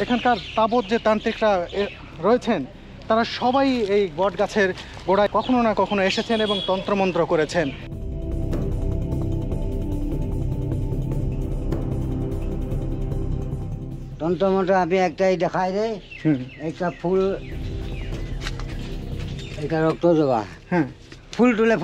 এখানকার তাবৎ যে তান্ত্রিকরা রয়েছেন তারা সবাই এই বট গাছের গোড়ায় কখনো না কখনো এসেছেন এবং তন্ত্রমন্ত্র করেছেন। তন্ত্রমন্ত্র আমি একটাই দেখাই রে, একটা ফুল, এটা রক্ত দেওয়া, হ্যাঁ, ফুল তুলে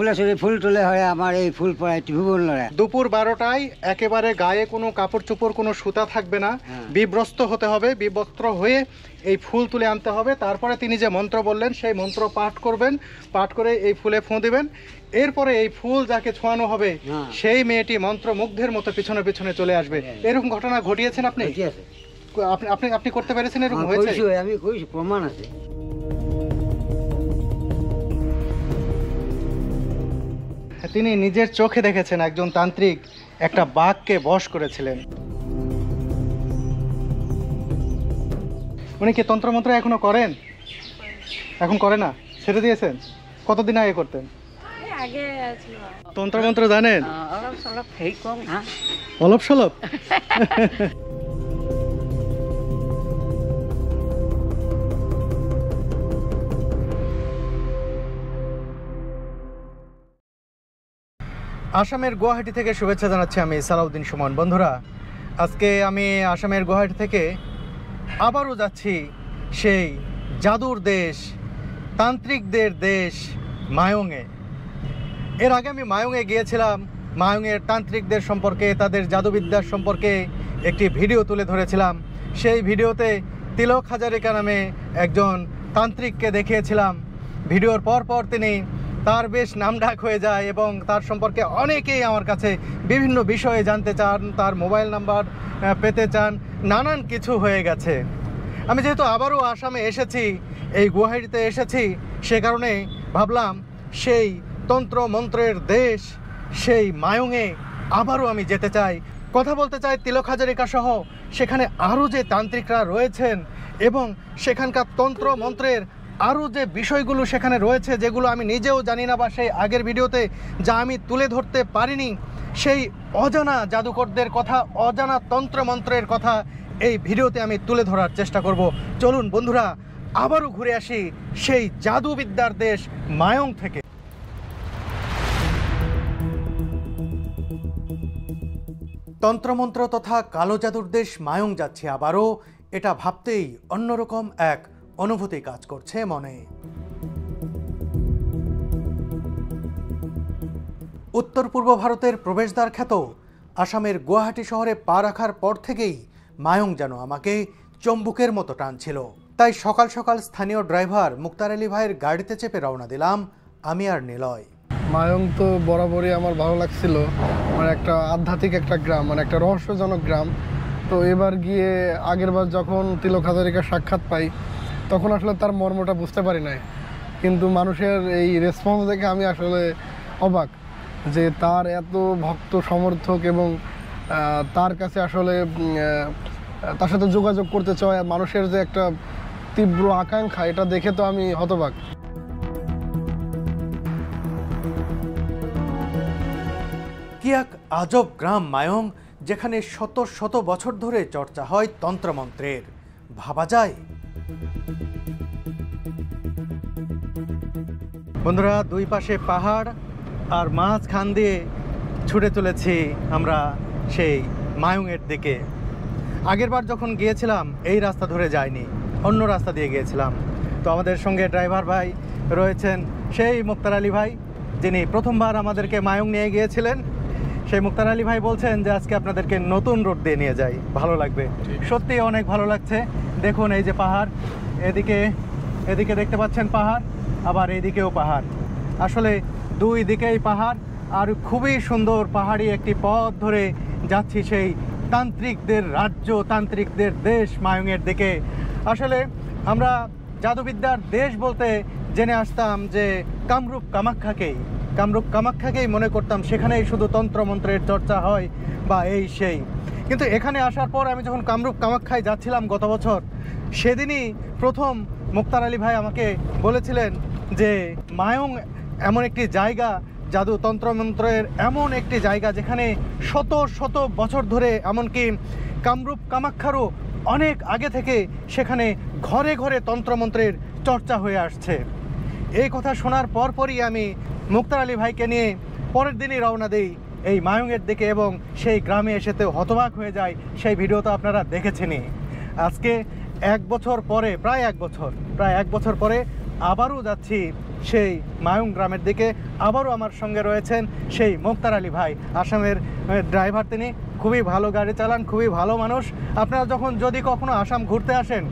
ফুল তুলে হয় আমার এই ফুল পড়ায় ত্রিভুবন লড়াই। দুপুর 12টায় একেবারে গায়ে কোনো কাপড় চোপড় কোনো সুতা থাকবে না, বিব্রস্ত হতে হবে, বিবস্ত্র হয়ে এই ফুল তুলে আনতে হবে। তারপরে তিনি যে মন্ত্র বললেন সেই মন্ত্র পাঠ করবেন, পাঠ করে এই ফুলে ফোঁ দিবেন। এরপরে এই ফুল যাকে ছোঁয়ানো হবে সেই মেয়েটি মন্ত্রমুগ্ধের মতো পিছনে পিছনে চলে আসবে। এরকম ঘটনা ঘটিয়েছেন আপনি? আপনি আপনি করতে পেরেছেন? এরকম হয়েছে? আমি কইছি, প্রমাণ আছে। তিনি নিজের চোখে দেখেছেন একজন তান্ত্রিক একটা বাঘকে বশ করেছিলেন। উনি কি তন্ত্রমন্ত্র এখনো করেন? এখন করে না, ছেড়ে দিয়েছেন? কতদিন আগে করতেন? তন্ত্রমন্ত্র জানেন? অলপ সলপ। আসামের গুয়াহাটি থেকে শুভেচ্ছা জানাচ্ছি আমি সালাউদ্দিন সুমন। বন্ধুরা, আজকে আমি আসামের গুয়াহাটি থেকে আবারও যাচ্ছি সেই জাদুর দেশ, তান্ত্রিকদের দেশ মায়ংয়ে। এর আগে আমি মায়ংয়ে গিয়েছিলাম, মায়ংয়ের তান্ত্রিকদের সম্পর্কে, তাদের জাদুবিদ্যার সম্পর্কে একটি ভিডিও তুলে ধরেছিলাম। সেই ভিডিওতে তিলক হাজারিকা নামে একজন তান্ত্রিককে দেখিয়েছিলাম। ভিডিওর পর তিনি তার বেশ নামডাক হয়ে যায় এবং তার সম্পর্কে অনেকেই আমার কাছে বিভিন্ন বিষয়ে জানতে চান, তার মোবাইল নাম্বার পেতে চান, নানান কিছু হয়ে গেছে। আমি যেহেতু আবারও আসামে এসেছি, এই গুয়াহাটিতে এসেছি, সে কারণে ভাবলাম সেই তন্ত্র মন্ত্রের দেশ, সেই মায়ংয়ে আবারও আমি যেতে চাই, কথা বলতে চাই তিলক হাজারিকা সহ সেখানে আরও যে তান্ত্রিকরা রয়েছেন এবং সেখানকার তন্ত্র মন্ত্রের আরও যে বিষয়গুলো সেখানে রয়েছে যেগুলো আমি নিজেও জানি না, বা সেই আগের ভিডিওতে যা আমি তুলে ধরতে পারিনি, সেই অজানা জাদুকরদের কথা, অজানা তন্ত্রমন্ত্রের কথা এই ভিডিওতে আমি তুলে ধরার চেষ্টা করব। চলুন বন্ধুরা, আবারও ঘুরে আসি সেই জাদুবিদ্যার দেশ মায়ং থেকে। তন্ত্রমন্ত্র তথা কালো জাদুর দেশ মায়ং যাচ্ছে আবারও, এটা ভাবতেই অন্যরকম এক অনুভূতি কাজ করছে মনে। উত্তর পূর্ব ভারতের প্রবেশদ্বার খ্যাত আসামের গুয়াহাটি শহরে পা রাখার পর থেকেই মায়ং যেন আমাকে চম্বুকের মতো টানছিল। তাই সকাল সকাল স্থানীয় ড্রাইভার মুক্তার আলী ভাইয়ের গাড়িতে চেপে রওনা দিলাম আমি আর নিলয়। মায়ং তো বরাবরই আমার ভালো লাগছিল, মানে একটা আধ্যাত্মিক একটা গ্রাম, মানে একটা রহস্যজনক গ্রাম। তো এবার গিয়ে আগেরবার যখন তিলক হাজারিকার সাক্ষাৎ পাই তখন আসলে তার মর্মটা বুঝতে পারি নাই, কিন্তু মানুষের এই রেসপন্স দেখে আমি আসলে অবাক যে তার এত ভক্ত সমর্থক এবং তার কাছে আসলে তার সাথে যোগাযোগ করতে চায় মানুষের যে একটা তীব্র আকাঙ্ক্ষা, এটা দেখে তো আমি হতবাক। কি এক আজব গ্রাম মায়ং, যেখানে শত শত বছর ধরে চর্চা হয় তন্ত্রমন্ত্রের। ভাবা যায়? বন্ধুরা, দুই পাশে পাহাড় আর মাঝখান দিয়ে ছুটে চলেছি আমরা সেই মায়ংয়ের দিকে। আগেরবার যখন গিয়েছিলাম এই রাস্তা ধরে যাইনি, অন্য রাস্তা দিয়ে গিয়েছিলাম। তো আমাদের সঙ্গে ড্রাইভার ভাই রয়েছেন সেই মুক্তার আলী ভাই, যিনি প্রথমবার আমাদেরকে মায়ং নিয়ে গিয়েছিলেন। সেই মুক্তার আলী ভাই বলছেন যে আজকে আপনাদেরকে নতুন রুট দিয়ে নিয়ে যাই, ভালো লাগবে। সত্যি অনেক ভালো লাগছে। দেখুন এই যে পাহাড়, এদিকে দেখতে পাচ্ছেন পাহাড়, আবার এইদিকেও পাহাড়, আসলে দুই দিকেই পাহাড়, আর খুবই সুন্দর পাহাড়ি একটি পথ ধরে যাচ্ছি সেই তান্ত্রিকদের রাজ্য, তান্ত্রিকদের দেশ মায়ংয়ের দিকে। আসলে আমরা জাদুবিদ্যার দেশ বলতে জেনে আসতাম যে কামরূপ কামাখ্যাকেই মনে করতাম, সেখানেই শুধু তন্ত্রমন্ত্রের চর্চা হয় বা এই সেই। কিন্তু এখানে আসার পর আমি যখন কামরূপ কামাখ্যায় যাচ্ছিলাম গত বছর, সেদিনই প্রথম মুক্তার আলী ভাই আমাকে বলেছিলেন যে মায়ং এমন একটি জায়গা, জাদু তন্ত্রমন্ত্রের এমন একটি জায়গা যেখানে শত শত বছর ধরে, এমনকি কামরূপ কামাখ্যারও অনেক আগে থেকে সেখানে ঘরে ঘরে তন্ত্রমন্ত্রের চর্চা হয়ে আসছে। এই কথা শোনার পরপরই আমি মুক্তার আলী ভাইকে নিয়ে পরের দিনই রওনা দিই এই মায়ুংয়ের দিকে, এবং সেই গ্রামে এসেতে হতবাক হয়ে যায়। সেই ভিডিও তো আপনারা দেখেছেনই। আজকে প্রায় এক বছর পরে আবারও যাচ্ছি সেই মায়ুং গ্রামের দিকে। আবারও আমার সঙ্গে রয়েছেন সেই মুক্তার আলী ভাই, আসামের ড্রাইভার। তিনি খুবই ভালো গাড়ি চালান, খুবই ভালো মানুষ। আপনারা যদি কখনো আসাম ঘুরতে আসেন,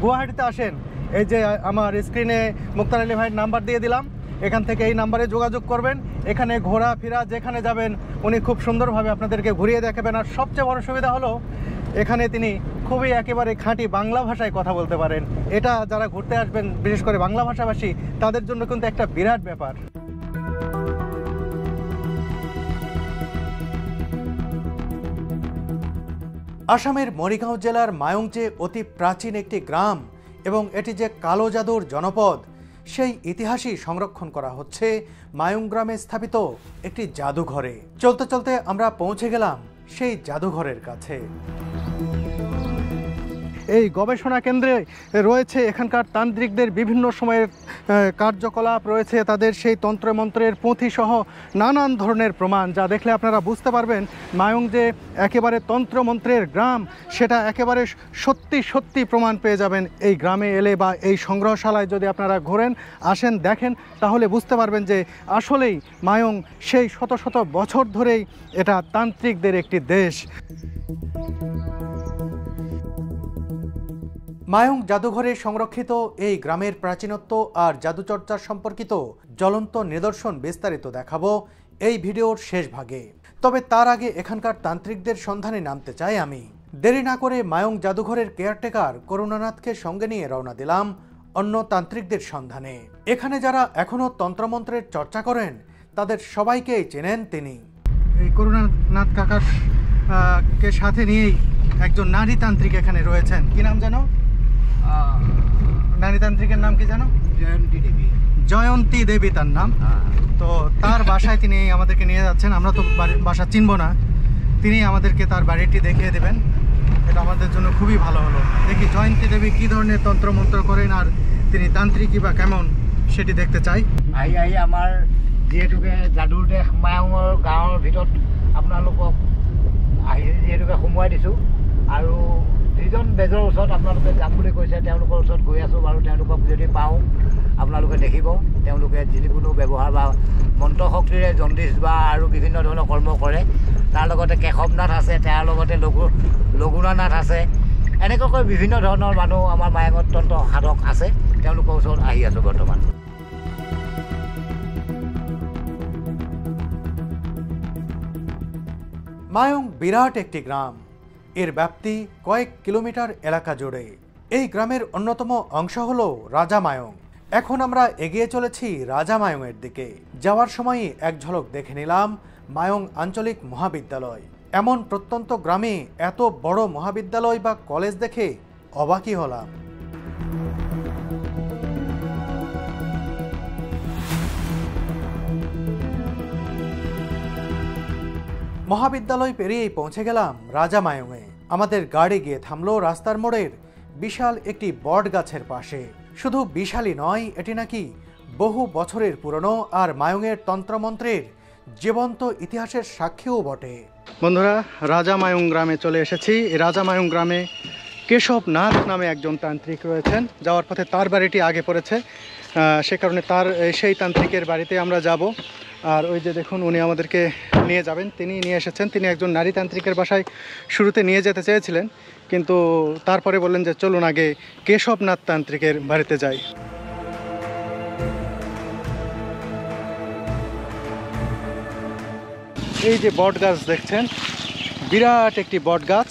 গুয়াহাটিতে আসেন, এই যে আমার স্ক্রিনে মুক্তার আলী ভাইয়ের নাম্বার দিয়ে দিলাম, এখান থেকে এই নাম্বারে যোগাযোগ করবেন। এখানে ঘোরাফেরা যেখানে যাবেন উনি খুব সুন্দরভাবে আপনাদেরকে ঘুরিয়ে দেখাবেন। আর সবচেয়ে বড় সুবিধা হলো এখানে তিনি খুবই একেবারে খাঁটি বাংলা ভাষায় কথা বলতে পারেন। এটা যারা ঘুরতে আসবেন, বিশেষ করে বাংলা ভাষাভাষী, তাদের জন্য কিন্তু একটা বিরাট ব্যাপার। আসামের মরিগাঁও জেলার মায়ং যে অতি প্রাচীন একটি গ্রাম এবং এটি যে কালো জাদুর জনপদ, সেই ইতিহাসই সংরক্ষণ করা হচ্ছে মায়ং গ্রামে স্থাপিত একটি জাদুঘরে। চলতে চলতে আমরা পৌঁছে গেলাম সেই জাদুঘরের কাছে। এই গবেষণা কেন্দ্রে রয়েছে এখানকার তান্ত্রিকদের বিভিন্ন সময়ের কার্যকলাপ, রয়েছে তাদের সেই তন্ত্রমন্ত্রের পুঁথি সহ নানান ধরনের প্রমাণ, যা দেখলে আপনারা বুঝতে পারবেন মায়ং যে একেবারে তন্ত্রমন্ত্রের গ্রাম, সেটা একেবারে সত্যি সত্যি প্রমাণ পেয়ে যাবেন এই গ্রামে এলে, বা এই সংগ্রহশালায় যদি আপনারা ঘোরেন, আসেন, দেখেন, তাহলে বুঝতে পারবেন যে আসলেই মায়ং সেই শত শত বছর ধরেই এটা তান্ত্রিকদের একটি দেশ। মায়ং জাদুঘরে সংরক্ষিত এই গ্রামের প্রাচীনত্ব আর জাদুচর্চা সম্পর্কিত জ্বলন্ত নিদর্শন বিস্তারিত দেখাবো এই ভিডিওর শেষ ভাগে। তবে তার আগে এখানকার তান্ত্রিকদের সন্ধানে নামতে চাই আমি। দেরি না করে মায়ং জাদুঘরের কেয়ারটেকার করুণানাথকে সঙ্গে নিয়ে রওনা দিলাম অন্য তান্ত্রিকদের সন্ধানে। এখানে যারা এখনো তন্ত্রমন্ত্রের চর্চা করেন তাদের সবাইকেই চেনেন তিনি। এই করুণানাথ কাকার কে সাথে নিয়েই একজন নারী তান্ত্রিক এখানে রয়েছেন। কি নাম জানো? নারী তান্ত্রিকের নাম কি জানো? জয়ন্তী দেবী তার নাম। তো তার বাসায় তিনি আমাদেরকে নিয়ে যাচ্ছেন। আমরা তো বাসা চিনব না, তিনি আমাদেরকে তার বাড়িটি দেখিয়ে দেবেন। এটা আমাদের জন্য খুবই ভালো হলো। দেখি জয়ন্তী দেবী কি ধরনের তন্ত্রমন্ত্র করেন আর তিনি তান্ত্রিকই বা কেমন, সেটি দেখতে চাই। আহি আমাৰ যিহেতুকে যাদুৰ দেশ মায়ঙৰ গাঁৱৰ ভিতৰত আপোনালোকক যিহেতুকে সোমোৱাই দিছোঁ, আৰু যিজন বেজৰ ওচৰত আপোনালোকে যাম বুলি কৈছে তেওঁলোকৰ ওচৰত গৈ আছোঁ বাৰু। তেওঁলোকক যদি পাওঁ আপোনালোকে দেখিব, তেওঁলোকে যিকোনো ব্যৱহাৰ বা মন্ত্ৰ শক্তিৰে জণ্ডিছ বা আৰু বিভিন্ন ধৰণৰ কৰ্ম কৰে। তাৰ লগতে কেশৱনাথ আছে, তাৰ লগতে লঘুনাথ আছে, এনেকুৱাকৈ বিভিন্ন ধৰণৰ মানুহ আমাৰ মায়ঙত তন্ত্ৰ সাধক আছে। তেওঁলোকৰ ওচৰত আহি আছোঁ বৰ্তমান। মায়ং বিরাট একটি গ্রাম, এর ব্যাপ্তি কয়েক কিলোমিটার এলাকা জুড়ে। এই গ্রামের অন্যতম অংশ হলো রাজা মায়ং। এখন আমরা এগিয়ে চলেছি রাজা মায়ংয়ের দিকে। যাওয়ার সময় এক ঝলক দেখে নিলাম মায়ং আঞ্চলিক মহাবিদ্যালয়। এমন প্রত্যন্ত গ্রামে এত বড় মহাবিদ্যালয় বা কলেজ দেখে অবাকই হলাম। মহাবিদ্যালয় পেরিয়েই পৌঁছে গেলাম রাজা মায়ংয়ে। আমাদের গাড়ি গিয়ে থামলো রাস্তার মোড়ের বিশাল একটি বট গাছের পাশে। শুধু বিশালই নয়, এটি নাকি বহু বছরের পুরনো আর মায়ংয়ের তন্ত্রমন্ত্রের জীবন্ত ইতিহাসের সাক্ষীও বটে। বন্ধুরা, রাজা মায়ং গ্রামে চলে এসেছি। এই রাজা মায়ং গ্রামে কেশবনাথ নামে একজন তান্ত্রিক রয়েছেন। যাওয়ার পথে তার বাড়িটি আগে পড়েছে, সে কারণে সেই তান্ত্রিকের বাড়িতে আমরা যাব। আর ওই যে দেখুন, উনি আমাদেরকে নিয়ে যাবেন, তিনি নিয়ে এসেছেন। তিনি একজন নারী তান্ত্রিকের বাসায় শুরুতে নিয়ে যেতে চেয়েছিলেন, কিন্তু তারপরে বললেন যে চলুন আগে কেশবনাথ তান্ত্রিকের বাড়িতে যাই। এই যে বট গাছ দেখছেন, বিরাট একটি বট গাছ।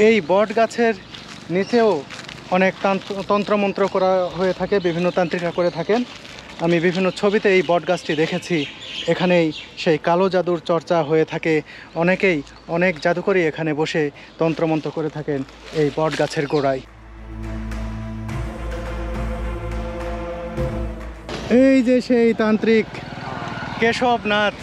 এই বট গাছের নিচেও অনেক তন্ত্রমন্ত্র করা হয়ে থাকে, বিভিন্ন তান্ত্রিকরা করে থাকেন। আমি বিভিন্ন ছবিতে এই বট গাছটি দেখেছি। এখানেই সেই কালো জাদুর চর্চা হয়ে থাকে। অনেক জাদুকরী এখানে বসে তন্ত্রমন্ত্র করে থাকেন এই বট গাছের গোড়ায়। এই যে সেই তান্ত্রিক কেশবনাথ,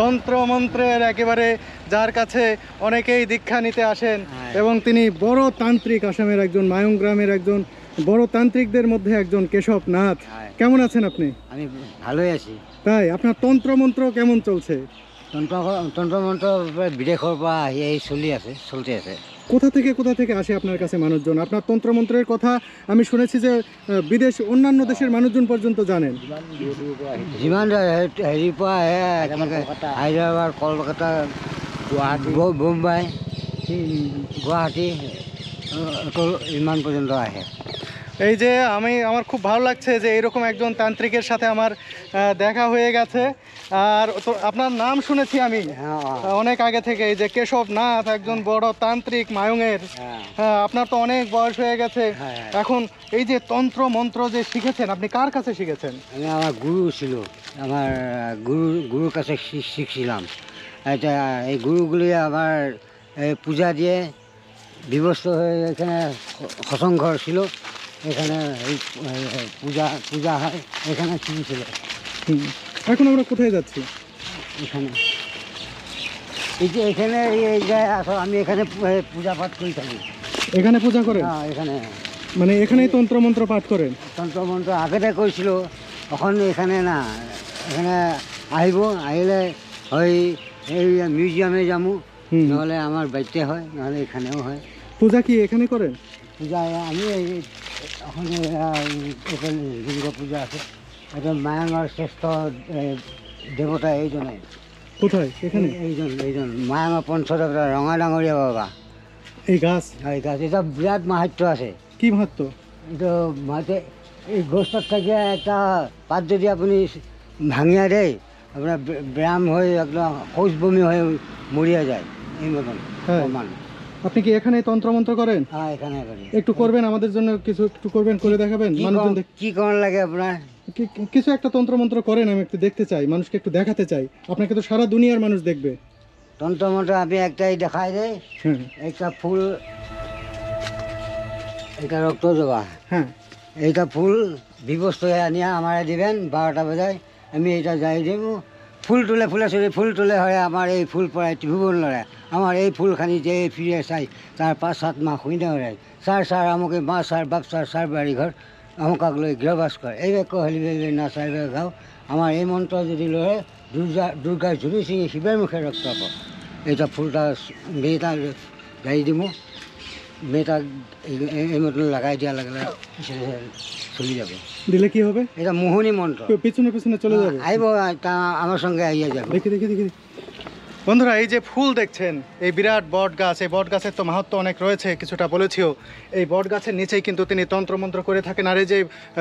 তন্ত্রমন্ত্রের একেবারে যার কাছে অনেকেই দীক্ষা নিতে আসেন এবং তিনি বড় তান্ত্রিক, আসামের একজন মায়ং গ্রামের একজন বড় তান্ত্রিকদের মধ্যে একজন কেশব নাথ। কেমন আছেন আপনি? আমি ভালোই আছি। তাই আপনার তন্ত্রমন্ত্র কেমন চলছে? তন্ত্রমন্ত্র বিদেশৰ পৰা আহি চলতে আছে। কোথা থেকে আসে আপনার কাছে মানুষজন? আপনার তন্ত্রমন্ত্রের কথা আমি শুনেছি যে বিদেশ, অন্যান্য দেশের মানুষজন পর্যন্ত জানেন। যিমান হেৰিৰ পৰা আহে, হায়দৰাবাদ, কলকাতা, গুৱাহাটী, বোম্বাই, গুৱাহাটী ইমান পর্যন্ত আহে। এই যে আমার খুব ভালো লাগছে যে এরকম একজন তান্ত্রিকের সাথে আমার দেখা হয়ে গেছে। আর তো আপনার নাম শুনেছি আমি অনেক আগে থেকে, এই যে কেশব নাথ, একজন বড় তান্ত্রিক মায়ঙের। আপনার তো অনেক বয়স হয়ে গেছে এখন। এই যে তন্ত্র মন্ত্র যে শিখেছেন, আপনি কার কাছে শিখেছেন? আমি আমার গুরু ছিল, আমার গুরুর কাছে শিখছিলাম। এটা এই গুরুগুলি আমার পূজা দিয়ে বিভস্ত হয়ে, এখানে সৎসংগ ঘর ছিল, এখানে পূজা হয়, এখানে শিখেছিল। এখন আমরা কোথায় যাচ্ছি? এখানে এই যে এখানে এই জায়গায় আসো, আমি এখানে পূজা পাঠ করে থাকি। এখানে পূজা করেন? হ্যাঁ, এখানে মানে এখানেই তন্ত্রমন্ত্র পাঠ করেন? তন্ত্রমন্ত্র আগতে কৰিছিল, এখন এখানে না। এখানে আহিলে হয় এই মিউজিয়ামে যামো, নহ'লে আমার বাড়িতে হয়, নহ'লে এখানেও হয়। পূজা কি এখানে করেন? পূজা আমি এখন এখানে দুর্গা পূজা আছে, এটা মায়াঙৰ শ্রেষ্ঠ দেবতা এইজনে। কোথায়? এখানে? এইজন মায়াঙৰ পঞ্চদেৱতা, ৰঙা ডাঙৰীয়া বাবা। এই গাছ? এই গাছ, এটা বিরাট মাহাত্য আছে। কি মাহাত্য? এইটো মাতে, এই গছটাত থাকে একটা পাত যদি আপুনি ভাঙিয়া দেয়, আপনার ব্যায়াম হয়ে একদম শৌচ বমি হয়ে মরিয়া যায়, এই মতন প্রমাণ। আপনি কি এখানে তন্ত্রমন্ত্র করেন? হ্যাঁ, এখানে করি। একটু করবেন আমাদের জন্য, কিছু একটু করবেন, করে দেখাবেন মানুষজন? কি করার লাগে আপনার? কিছু একটা তন্ত্রমন্ত্র করেন, আমি একটু দেখতে চাই, মানুষকে একটু দেখাতে চাই। আপনাকে তো সারা দুনিয়ার মানুষ দেখবে। তন্ত্রমন্ত্র আমি একটাই দেখাই দেয়, একটা ফুল, এটা রক্ত জবা। হ্যাঁ, এইটা ফুল বিবস্ত হয়ে আনিয়া আমার দিবেন 12টা বাজায়, আমি এটা যাই দিব। ফুল তুলে ফুল তুলে হয় আমার এই ফুল পড়াই টিভিবন লড়ে, আমার এই ফুলখানি যে ফিরে চাই তার 5-7 মাহ শুই নড়ে। স্যার আমাকে মা স্যার বাপ স্যার বাড়ি ঘর আমাক লৈ গৃহবাস করে, এই বেক হলি না স্যার গাও। আমার এই মন্ত্র যদি লড়ে, দুর্গার ঝুড়ি ছিঙে শিবের মুখে রক্ত পাব। এইটা ফুলটা মেয়েটা গাই দিব, মেয়েটা এই মতন লাগাই দিয়া লাগলে চলে যাবে। দিলে কি হবে? এটা মোহনী মন্ত্র, পিছনে পিছনে চলে যাবে। আইব, তা আমার সঙ্গে আইয়া যাবে। দেখি। বন্ধুরা, এই যে ফুল দেখছেন, এই বিরাট বট গাছ, এই বট গাছের তো মাহাত্ম অনেক রয়েছে, কিছুটা বলেছিও। এই বট গাছের নিচেই কিন্তু তিনি তন্ত্রমন্ত্র করে থাকেন। আর এই যে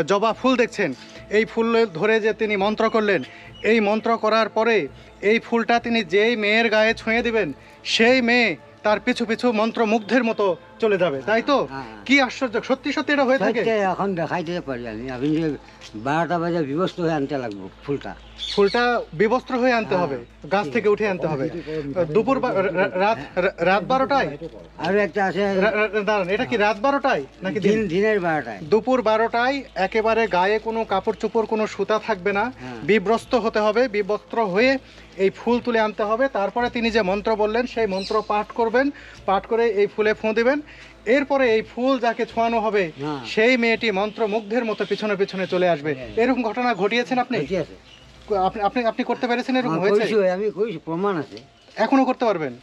জবা ফুল দেখছেন, এই ফুল ধরে যে তিনি মন্ত্র করলেন, এই মন্ত্র করার পরে এই ফুলটা তিনি যেই মেয়ের গায়ে ছুঁয়ে দিবেন, সেই মেয়ে তার পিছু পিছু মন্ত্রমুগ্ধের মতো চলে যাবে, তাই তো? কি আশ্চর্য, সত্যি এটা হয়ে থাকে। এখন দেখাই দিতে পারি আমি, আপনি যে 12টা বাজে বিবস্ত হয়ে আনতে লাগবো। ফুলটা বিবস্ত্র হয়ে আনতে হবে, গাছ থেকে উঠে আনতে হবে। দুপুর রাত 12টায়? আর একটা আছে, দাঁড়ান, এটা কি রাত 12টায় নাকি দিনের 12টায়? দুপুর 12টায় একেবারে গায়ে কোনো কাপড় চোপড়, কোনো সুতা থাকবে না, বিবস্ত্র হতে হবে। বিবস্ত্র হয়ে এই ফুল তুলে আনতে হবে। তারপরে তিনি যে মন্ত্র বললেন সেই মন্ত্র পাঠ করবেন, পাঠ করে এই ফুলে ফোঁ দিবেন। এরপরে এই ফুল যাকে ছোঁয়ানো হবে সেই মেয়েটি মন্ত্রমুগ্ধের মতো পিছনে পিছনে চলে আসবে। এরকম ঘটনা ঘটিয়েছেন আপনি? আপনি করতে পেরেছেন? এরকম হয়েছে? আমি কইছি, প্রমাণ আছে। এখনো করতে পারবেন?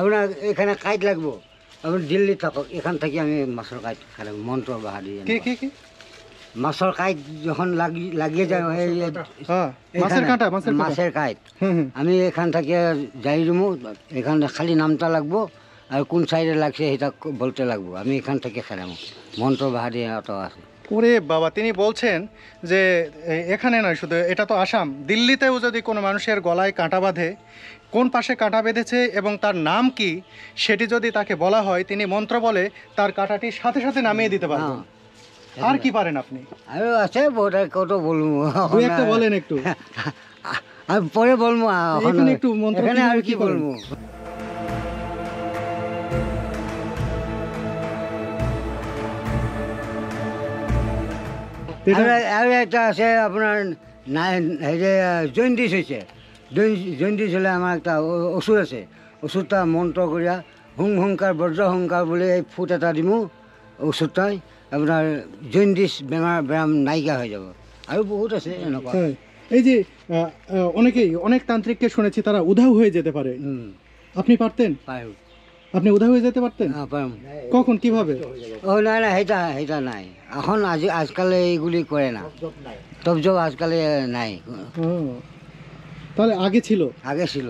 আপনার এখানে কাইট লাগবো, আপনি দিল্লি থাকক, এখান থেকে আমি মাছের কাইট খাই, মন্ত্র বাহারি। কি মাছের কাইট যখন লাগিয়ে যায়, মাছের কাইট, আমি এখান থেকে যাই দিমু, এখান খালি নামটা লাগবো, আর কোন সাইডে লাগছে সেটা বলতে লাগবো। আমি এখান থেকে খেলাম, মন্ত্র বাহারি অত আছে। ওরে বাবা, তিনি বলছেন যে এখানে নয় শুধু, এটা তো আসাম, দিল্লিতেও যদি কোনো মানুষের গলায় কাঁটা বাঁধে, কোন পাশে কাঁটা বেঁধেছে এবং তার নাম কি সেটি যদি তাকে বলা হয়, তিনি মন্ত্র বলে তার কাঁটাটি সাথে সাথে নামিয়ে দিতে পারবেন। আর কি পারেন আপনি? আরো আছে কত বলবো, একটা বলেন একটু। আমি পরে বলবো, একটু মন্ত্র আর কি বলবো। আৰু এটা আছে আপোনাৰ জণ্ডিছ হৈছে। জণ্ডিছ হ'লে আমাৰ একটা ওষুধ আছে, ওষুধটা মন্ত্ৰ কৰিয়া হুং হুংকাৰ বজ্ৰ হুংকাৰ বুলি এই ফুট এটা দিমো ওষুধটাই আপোনাৰ জণ্ডিছ ব্যায়াম নাইকিয়া হৈ যাব আৰু বহুত আছে এনেকুৱা তাই এই যে অনেক তান্ত্রিককে শুনেছি তারা উধাও হয়ে যেতে পারে, আপনি পারতেন? পাৰোঁ আপনি উধাও হয়ে যেতে পারতেন? পাৰোঁ কখন, কিভাবে? নাই নাই সেইটা নাই এখন আজকালে এইগুলি করে না তব জব আজকালে নাই ও, তাহলে আগে ছিল? আগে ছিল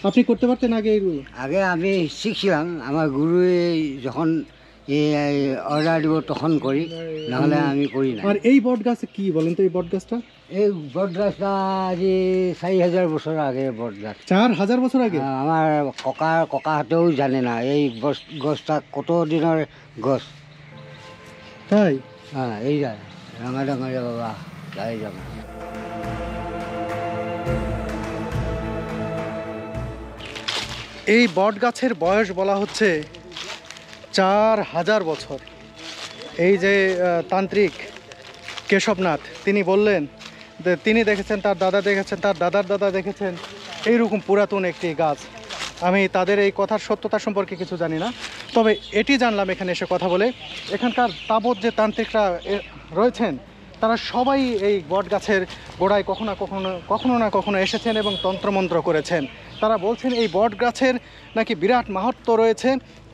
আপনি করতে পারতেন আগে এগুলো? আগে আমি শিখছিলাম আমার গুরু যখন অর্ডার দিব তখন করি নাহলে আমি করি না আর এই বট গাছ কি বলেন তো, এই বট গাছটা? এই বট গাছটা আজি 4000 বছর আগে বট গাছ 4000 বছর আগে? আমার ককাহাতেও জানে না এই গছটা কত দিনের গছ তাই? হ্যাঁ এই যায় রাঙা ডাঙা বাবা যাই যাবে এই বট গাছের বয়স বলা হচ্ছে 4000 বছর। এই যে তান্ত্রিক কেশবনাথ তিনি বললেন যে তিনি দেখেছেন, তার দাদা দেখেছেন, তার দাদার দাদা দেখেছেন এইরকম পুরাতন একটি গাছ। আমি তাদের এই কথার সত্যতা সম্পর্কে কিছু জানি না, তবে এটি জানলাম এখানে এসে কথা বলে, এখানকার তাবৎ যে তান্ত্রিকরা রয়েছেন তারা সবাই এই বট গাছের গোড়ায় কখনো না কখনো এসেছেন এবং তন্ত্রমন্ত্র করেছেন। তারা বলছেন এই বট গাছের নাকি বিরাট মাহাত্ম্য রয়েছে।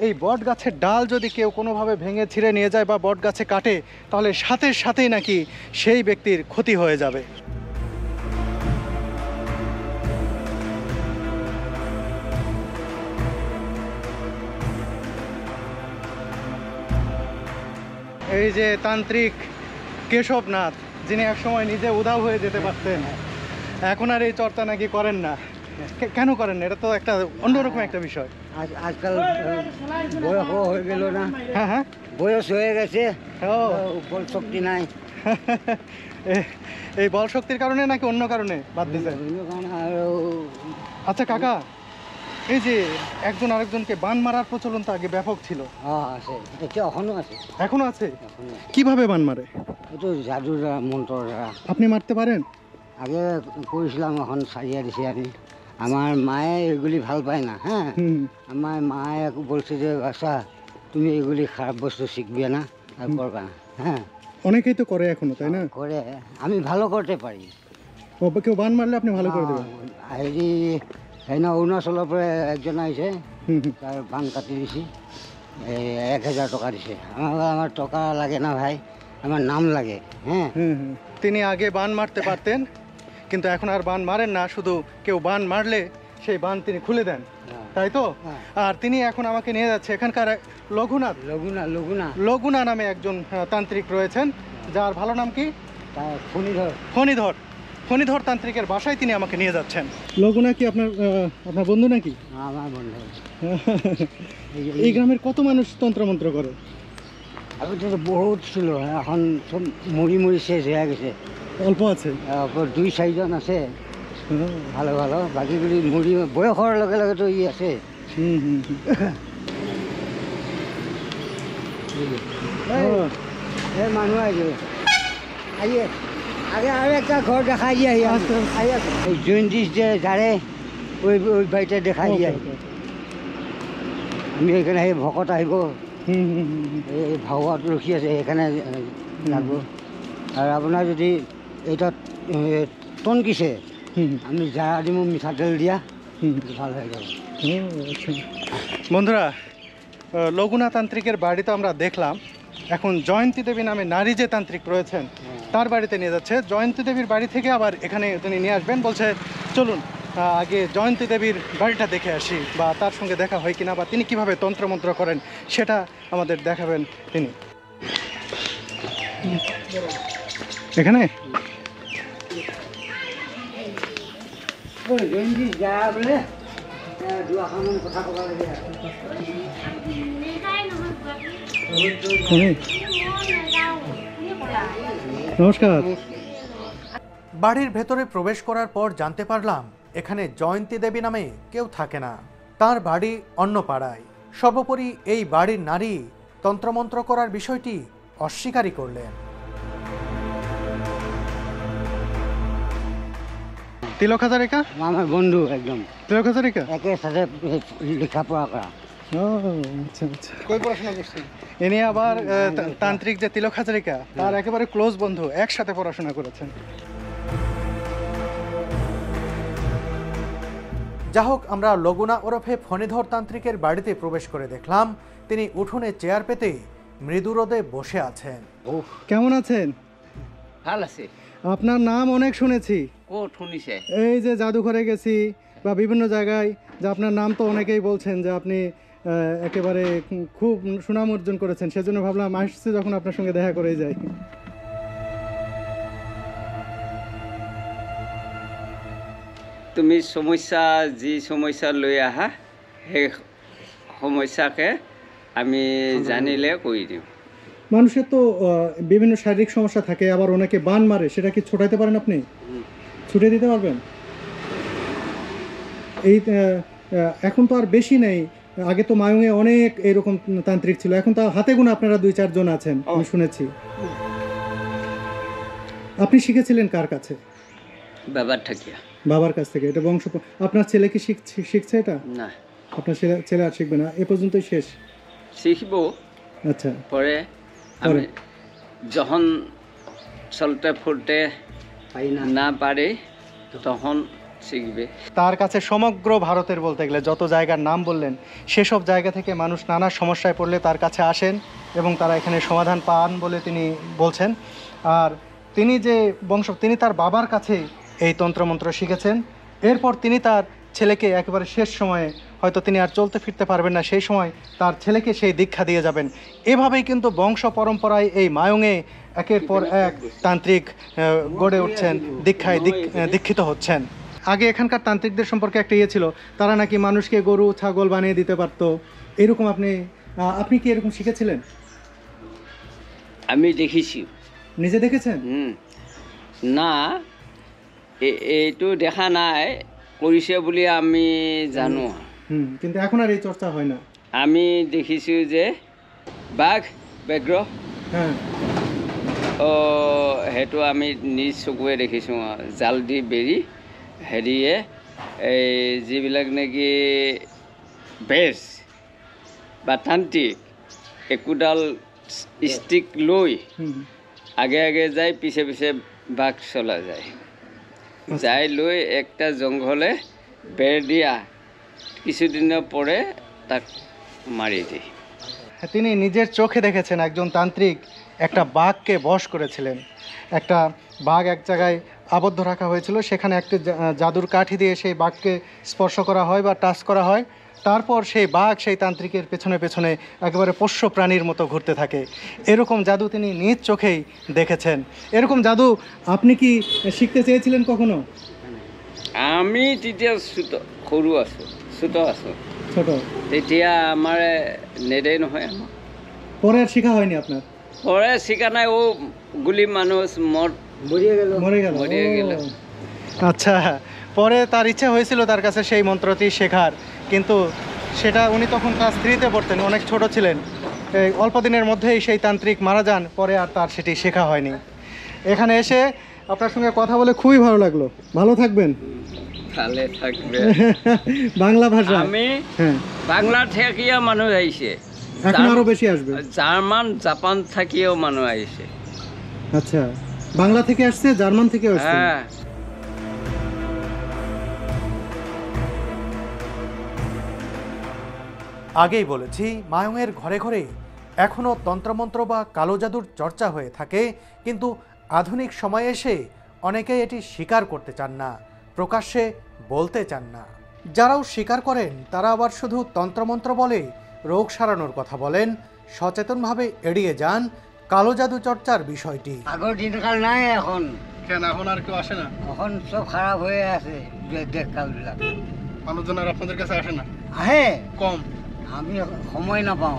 এই বট গাছের ডাল যদি কেউ কোনোভাবে ভেঙে ছিঁড়ে নিয়ে যায় বা বট গাছে কাটে তাহলে সাথে সাথেই নাকি সেই ব্যক্তির ক্ষতি হয়ে যাবে। এই যে তান্ত্রিক কেশবনাথ, যিনি একসময় নিজে উধাও হয়ে যেতে পারতেন, এখন আর এই চর্চা নাকি করেন না। কেন করেন না? এটা তো একটা অন্যরকম একটা বিষয়। আজকাল বয়স হয়ে গেল না। হ্যাঁ হ্যাঁ, বয়স হয়ে গেছে, ও বল শক্তি নাই। এই বল শক্তির কারণে নাকি অন্য কারণে বাদ দিতে? আচ্ছা কাকা, এই যে একজন আরেকজনকে বান মারার প্রচলন তো আগে ব্যাপক ছিল। আছে, এটা এখনো আছে। এখনো আছে? কিভাবে বান মারে? এটা জাদুর মন্ত্র দ্বারা। আপনি মারতে পারেন? আগে করেছিলাম, এখন সারিয়ে দিছি আমি। আমার মায়ে এগুলি ভাল পায় না। হ্যাঁ, আমার মায়ে বলছে যে আচ্ছা তুমি এগুলি খারাপ বস্তু শিখবে না আর করবে না। হ্যাঁ, অনেকেই তো করে এখনো, তাই না? করে আমি ভালো করতে পারি। কেউ বান মারলে আপনি ভালো করে দেবেন? হেৰি সেইদিনা অৰুণাচলৰ পৰা একজন আহিছে, তাৰ বান কাটি দিছি, 1000 টাকা দিছে। আমার টাকা লাগে না ভাই, আমার নাম লাগে। হ্যাঁ, তিনি আগে বান মারতে পারতেন কিন্তু এখন আর বান মারেন না, শুধু কেউ বান মারলে সেই বান তিনি খুলে দেন, তাই তো? আর তিনি এখন আমাকে নিয়ে যাচ্ছে এখানকার লঘুনা নামে একজন তান্ত্রিক রয়েছেন, যার ভালো নাম কি? ফণীধর তান্ত্রিকের বাসায় তিনি আমাকে নিয়ে যাচ্ছেন। লঘুনা কি আপনার বন্ধু নাকি? আমার বন্ধু। এই গ্রামের কত মানুষ তন্ত্রমন্ত্র করে? আগে তো বহুত ছিল, এখন সব মরি শেষ হয়ে গেছে। অল্প আছে, 2-4 জন আছে ভালো ভালো, বাকিগুলি মরি বয়স হওয়ার লগে লগে তো ই আছে। মানুহ আহিছে, আগে আৰু একটা ঘর দেখাই দিয়ে আহি জইন্টিস যে যারে ওই বাড়িটা দেখাই দিয়ে আমি এখানে সেই ভকত আহিব, এই ভাগৱত ৰখি আছে এখানে লাগব। আর আপনার যদি এটা টনকিছে আমি যা দিব মিঠাতেল দিয়া ভাল হয়ে যাবে। বন্ধুরা, লঘুনা তান্ত্রিকের বাড়ি তো আমরা দেখলাম, এখন জয়ন্তী দেবী নামে নারী যে তান্ত্রিক রয়েছেন তার বাড়িতে নিয়ে যাচ্ছে। জয়ন্তী দেবীর বাড়ি থেকে আবার এখানে তিনি নিয়ে আসবেন বলছে। চলুন আগে জয়ন্তী দেবীর বাড়িটা দেখে আসি, বা তার সঙ্গে দেখা হয় কিনা, বা তিনি কিভাবে তন্ত্রমন্ত্র করেন সেটা আমাদের দেখাবেন তিনি। এখানে নমস্কার। বাড়ির ভেতরে প্রবেশ করার পর জানতে পারলাম এখানে জয়ন্তী দেবী নামে কেউ থাকে না, তার বাড়ি অন্য পাড়ায়। সর্বোপরি এই বাড়ির নারী তন্ত্রমন্ত্র করার বিষয়টি অস্বীকারই করলেন। তিলক হাজারিকা আমার বন্ধু একদম, তিলক হাজারিকা একের সাথে লেখাপড়া করা। ও আচ্ছা আচ্ছা। কই পড়াশোনা করছেন? ইনি আবার তান্ত্রিক যে তিলক হাজারিকা তার একেবারে ক্লোজ বন্ধু, একসাথে পড়াশোনা করেছেন। যা হোক, আমরা লগুনা ওরফে ফণীধর তান্ত্রিকের বাড়িতে প্রবেশ করে দেখলাম তিনি উঠোনে চেয়ার পেতে মৃদু রোদে বসে আছেন। কেমন আছেন? ভাল আছে। আপনার নাম অনেক শুনেছি, ক'ত শুনিছে? এই যে জাদুঘরে গেছি বা বিভিন্ন জায়গায়, যে আপনার নাম তো অনেকেই বলছেন যে আপনি একেবারে খুব সুনাম অর্জন করেছেন, সেজন্য ভাবলাম আসছি যখন আপনার সঙ্গে দেখা করেই যাই। তুমি সমস্যা যি সমস্যা লৈ আহা সেই সমস্যাকে আমি জানিলে কৰি দিওঁ। মানুষের তো বিভিন্ন শারীরিক সমস্যা থাকে, আবার অনেকে বান মারে, সেটা কি ছোটাইতে পারেন আপনি? ছুটে দিতে পারবেন? এই এখন তো আর বেশি নেই, আগে তো মায়ুঙে অনেক এরকম তান্ত্রিক ছিল, এখন তো হাতে গোনা আপনারা 2-4 জন আছেন আমি শুনেছি। আপনি শিখেছিলেন কার কাছে? বাবার থাকিয়া। বাবার কাছ থেকে। এটা বংশ, আপনার ছেলে কি শিখছে এটা? না, আপনার ছেলে আর শিখবে না, এ পর্যন্তই শেষ? শিখিব আচ্ছা, পরে। আমি যখন চলতে ফুরতে না পারে তখন শিখবে। তার কাছে সমগ্র ভারতের বলতে গেলে যত জায়গার নাম বললেন, সেসব জায়গা থেকে মানুষ নানা সমস্যায় পড়লে তার কাছে আসেন এবং তারা এখানে সমাধান পান বলে তিনি বলছেন। আর তিনি যে তিনি তার বাবার কাছে এই তন্ত্রমন্ত্র শিখেছেন। এরপর তিনি তার ছেলেকে একেবারে শেষ সময়ে, হয়তো তিনি আর চলতে ফিরতে পারবেন না, সেই সময় তার ছেলেকে সেই দীক্ষা দিয়ে যাবেন। এভাবেই কিন্তু বংশ পরম্পরায় এই মায়ুঙে একের পর এক তান্ত্রিক গড়ে উঠছেন, দীক্ষিত হচ্ছেন। আগে এখানকার তান্ত্রিকদের সম্পর্কে একটা ছিল, তারা নাকি মানুষকে গরু ছাগল বানিয়ে দিতে পারতো, এরকম। আপনি কি এরকম শিখেছিলেন? আমি দেখিছি। নিজে দেখেছেন? না, এইটো দেখা নাই, কৰিছে বুলি আমি জানো। কিন্তু এখন আর এই চর্চা হয় না। আমি দেখিছোঁ যে বাঘ ব্যাঘ্ৰ, হ্যাঁ, সেইটো আমি নিজ চকুৱে দেখিছোঁ। জাল দি বেৰি হেৰিয়ে এই যিবিলাক নেকি বেজ বা তান্ত্ৰিক একোডাল ষ্টিক লৈ আগে আগে যায়, পিছে পিছে বাঘ চলা যায়, যাই লৈ একটা জংঘলে বেৰ দিয়া কিছুদিনের পরে তাক মারি দিই। তিনি নিজের চোখে দেখেছেন একজন তান্ত্রিক একটা বাঘকে বশ করেছিলেন। একটা বাঘ এক জায়গায় আবদ্ধ রাখা হয়েছিল, সেখানে একটি জাদুর কাঠি দিয়ে সেই বাঘকে স্পর্শ করা হয় বা টাচ করা হয়, তারপর সেই বাঘ সেই তান্ত্রিকের পেছনে পেছনে একেবারে পোষ্য প্রাণীর মতো ঘুরতে থাকে। এরকম জাদু তিনি নিজ চোখেই দেখেছেন। এরকম জাদু আপনি কি শিখতে চেয়েছিলেন কখনো? আমি তেতিয়া সৰু আছোঁ, ছোট ছোট, তেতিয়া আমাৰ নেদেই নহয়। আমাক পরে আর শেখা হয়নি আপনার? পরে শিখা নাই, ও গুলি মানুষ মরে গেল। আচ্ছা, পরে তার ইচ্ছা হয়েছিল তার কাছে সেই মন্ত্রটি শেখার, কিন্তু সেটা উনি তখন তার স্ত্রীতে পড়তেন, অনেক ছোট ছিলেন। এই অল্প দিনের মধ্যেই সেই তান্ত্রিক মারা যান, পরে আর তার সেটি শেখা হয়নি। এখানে এসে আপনার সঙ্গে কথা বলে খুবই ভালো লাগলো। ভালো থাকবেন। ভালে থাকবে। বাংলা ভাষা আমি বাংলা থাকিও মানুষ আহিছে, এখন আরো বেশি আসবে। জার্মান জাপান থাকিও মানুষ আহিছে। আচ্ছা, বাংলা থেকে আসছে, জার্মান থেকে আসছে। হ্যাঁ, আগেই বলেছি, মায়ুঙের ঘরে ঘরে এখনও তন্ত্রমন্ত্র বা কালো জাদুর চর্চা হয়ে থাকে, কিন্তু আধুনিক সময়ে এসে অনেকেই এটি স্বীকার করতে চান না, প্রকাশ্যে বলতে চান না। যারাও স্বীকার করেন তারা আবার শুধু তন্ত্রমন্ত্র বলে রোগ সারানোর কথা বলেন, সচেতনভাবে এড়িয়ে যান কালো জাদু চর্চার বিষয়টি। আগৰ দিনকাল নাই এখন। কেন এখন আর কেউ আসে না? এখন সব খারাপ হয়ে আছে দেশকালবিলাক। মানুষজন আর আপনাদের কাছে আসে না? আহে, কম। আমি সময় নাপাওঁ।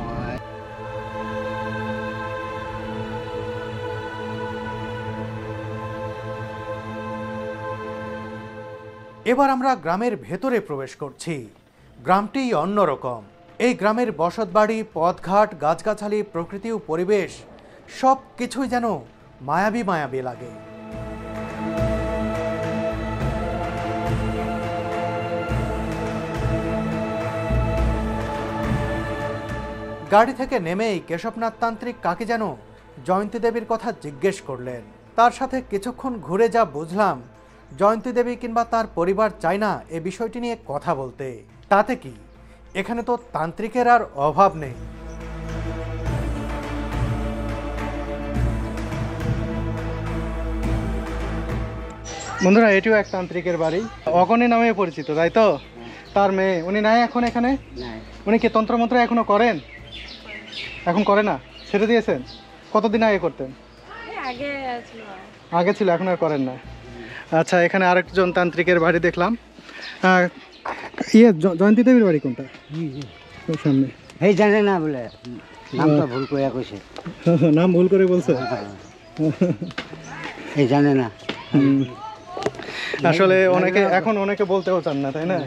এবার আমরা গ্রামের ভেতরে প্রবেশ করছি। গ্রামটি অন্যরকম। এই গ্রামের বসতবাড়ি, পথঘাট, গাছগাছালি, প্রকৃতি ও পরিবেশ সব কিছুই যেন মায়াবী মায়াবী লাগে। গাড়ি থেকে নেমেই কেশবনাথ তান্ত্রিক কাকে যেন জয়ন্তী দেবীর কথা জিজ্ঞেস করলেন। তার সাথে কিছুক্ষণ ঘুরে যা বুঝলাম, জয়ন্তী দেবী কিংবা তার পরিবার চায় না এ বিষয়টি নিয়ে কথা বলতে। তাতে কি, এখানে তো তান্ত্রিকের আর অভাব নেই। বন্ধুরা, এটিও এক তান্ত্রিকের বাড়ি, অগণি নামে পরিচিত, তাই তো? তার মেয়ে, উনি নাই এখন এখানে? উনি কি তন্ত্রমন্ত্র এখনো করেন? এখন করে না, ছেড়ে দিয়েছেন? কতদিন আগে করতেন? আগে ছিল, এখন আর করেন না। আচ্ছা, এখানে আরেকজন তান্ত্রিকের বাড়ি দেখলাম। জয়ন্তী দেবীর বাড়ি কোনটা? সামনে। এই জানে না বলে নামটা ভুল করে কইছে। নাম ভুল করে বলছে? এই জানে না। আসলে অনেকে বলতেও চান না, তাই না?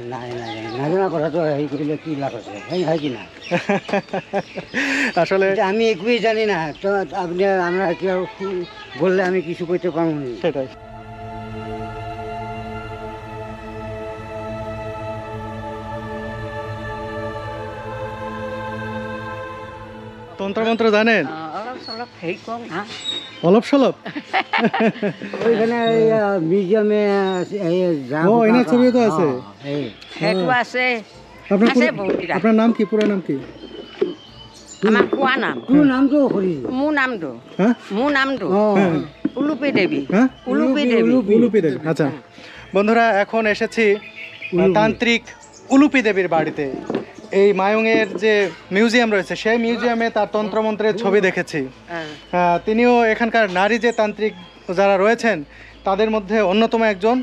না কথা তো এই করিলে কি লাভ আছে? এই হয় কি না? আসলে আমি একই জানি না, তো আপনি আমরা কেউ বললে আমি কিছু করতে পারবো না। সেটাই। তন্ত্রমন্ত্র জানেন? অলপ সলপ। ওইখানে মিউজিয়ামে এনার ছবিও তো আছে। আপনার নাম কি, পুরো নাম কি? আমার কোৱা নাম, তোৰ নামটো সুধি। মোৰ নামটো হ্যাঁ উলুপি দেৱী। হ্যাঁ, উলুপি দেৱী। উলুপি দেবী। আচ্ছা বন্ধুরা, এখন এসেছি তান্ত্রিক উলুপি দেবীর বাড়িতে। এই মায়ংয়ের যে মিউজিয়াম রয়েছে, সেই মিউজিয়ামে তার তন্ত্রমন্ত্রের ছবি দেখেছি। তিনিও এখানকার নারী যে তান্ত্রিক যারা রয়েছেন তাদের মধ্যে অন্যতম একজন,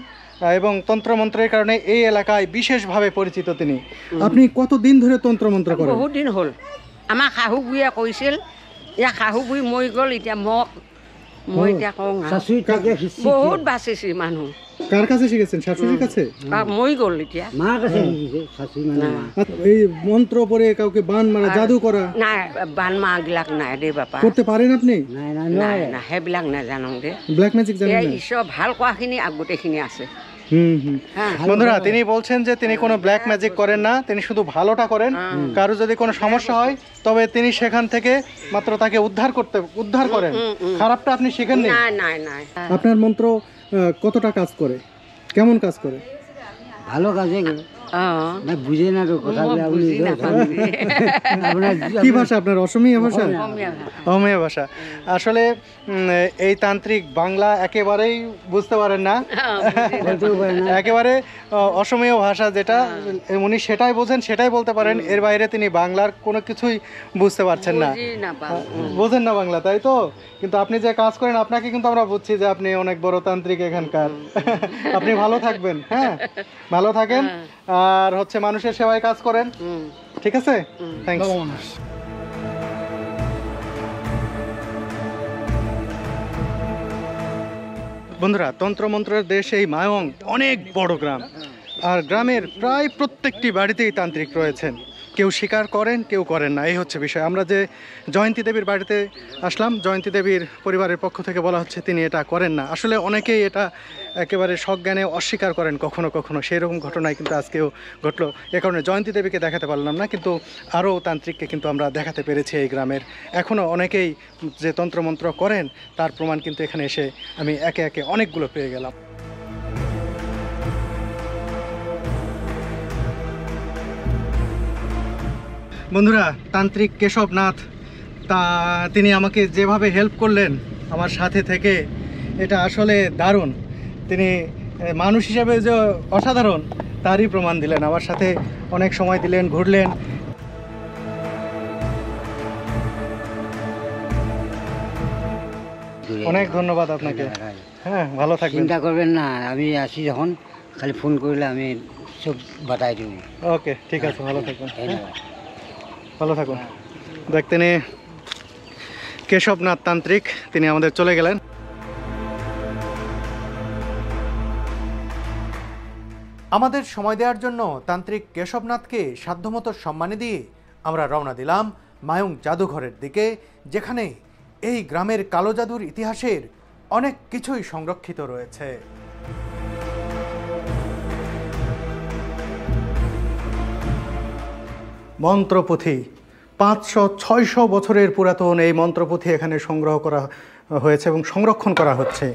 এবং তন্ত্রমন্ত্রের কারণে এই এলাকায় বিশেষভাবে পরিচিত তিনি। আপনি কতদিন ধরে তন্ত্রমন্ত্র করেন? বহুত দিন হ'ল। আমাৰ শাহু বুঢ়ীয়ে কৈছিল, এতিয়া শাহু বুঢ়ী মৰি গ'ল, এতিয়া মই এতিয়া কওঁ বহুত বাচিছে মানুহ। কার কাছে শিখেছেন? শাশুড়ির কাছে? মৰি গ'ল এতিয়া। মাৰ কাছে শাশুড়ি মানে এই মন্ত্র পড়ে কাউকে বান মারা, জাদু করা? নাই, বান মাৰবিলাক নাই দেই বাপা। করতে পারেন আপনি? নাই নাই নাই নাই, সেইবিলাক নাজানো দেই। ব্ল্যাক ম্যাজিক জানেন না? ঈশ্বৰ ভাল কৰাখিনি গোটেইখিনি আছে। বন্ধুরা, তিনি বলছেন যে তিনি কোনো ব্ল্যাক ম্যাজিক করেন না, তিনি শুধু ভালোটা করেন। কারো যদি কোনো সমস্যা হয় তবে তিনি সেখান থেকে মাত্র তাকে উদ্ধার করেন। খারাপটা আপনি শিখেননি? নাই নাই। আপনার মন্ত্র কতটা কাজ করে, কেমন কাজ করে? ভালো কাজে না, বুঝে না তো কথা। কি ভাষা আপনার? অসমীয়া ভাষা? অসমীয়া ভাষা। আসলে এই তান্ত্রিক বাংলা একেবারেই বুঝতে পারেন না, একেবারে অসমীয় ভাষা যেটা উনি সেটাই বোঝেন, সেটাই বলতে পারেন। এর বাইরে তিনি বাংলার কোনো কিছুই বুঝতে পারছেন না, বোঝেন না বাংলা, তাই তো? কিন্তু আপনি যে কাজ করেন, আপনাকে কিন্তু আমরা বুঝছি যে আপনি অনেক বড় তান্ত্রিক এখানকার। আপনি ভালো থাকবেন, হ্যাঁ ভালো থাকেন, আর হচ্ছে মানুষের সেবায় কাজ করেন, ঠিক আছে? থ্যাংকস। বন্ধুরা, তন্ত্রমন্ত্রের দেশ এই মায়ং অনেক বড় গ্রাম, আর গ্রামের প্রায় প্রত্যেকটি বাড়িতেই তান্ত্রিক রয়েছেন। কেউ স্বীকার করেন, কেউ করেন না, এই হচ্ছে বিষয়। আমরা যে জয়ন্তী দেবীর বাড়িতে আসলাম, জয়ন্তী দেবীর পরিবারের পক্ষ থেকে বলা হচ্ছে তিনি এটা করেন না। আসলে অনেকেই এটা একেবারে সজ্ঞানে অস্বীকার করেন কখনো কখনো, সেই রকম ঘটনায় কিন্তু আজকেও ঘটলো। এ কারণে জয়ন্তী দেবীকে দেখাতে পারলাম না, কিন্তু আরও তান্ত্রিককে কিন্তু আমরা দেখাতে পেরেছি এই গ্রামের। এখনও অনেকেই যে তন্ত্রমন্ত্র করেন তার প্রমাণ কিন্তু এখানে এসে আমি একে একে অনেকগুলো পেয়ে গেলাম। বন্ধুরা, তান্ত্রিক কেশবনাথ তিনি আমাকে যেভাবে হেল্প করলেন আমার সাথে থেকে, এটা আসলে দারুণ। তিনি মানুষ হিসেবে যে অসাধারণ তারই প্রমাণ দিলেন। আমার সাথে অনেক সময় দিলেন, ঘুরলেন। অনেক ধন্যবাদ আপনাকে। হ্যাঁ, ভালো থাকবেন। চিন্তা করবেন না, আমি আসি যখন খালি ফোন করলে আমি সব বাতাই দেব। ওকে, ঠিক আছে, ভালো থাকবেন। ভালো থাকুন। দেখ, তিনি কেশবনাথ তান্ত্রিক, তিনি আমাদের চলে গেলেন। আমাদের সময় দেওয়ার জন্য তান্ত্রিক কেশবনাথকে সাধ্যমতো সম্মানী দিয়ে আমরা রওনা দিলাম মায়ং জাদুঘরের দিকে, যেখানে এই গ্রামের কালো জাদুর ইতিহাসের অনেক কিছুই সংরক্ষিত রয়েছে। মন্ত্রপুঁথি, 500-600 বছরের পুরাতন এই মন্ত্রপুঁথি এখানে সংগ্রহ করা হয়েছে এবং সংরক্ষণ করা হচ্ছে।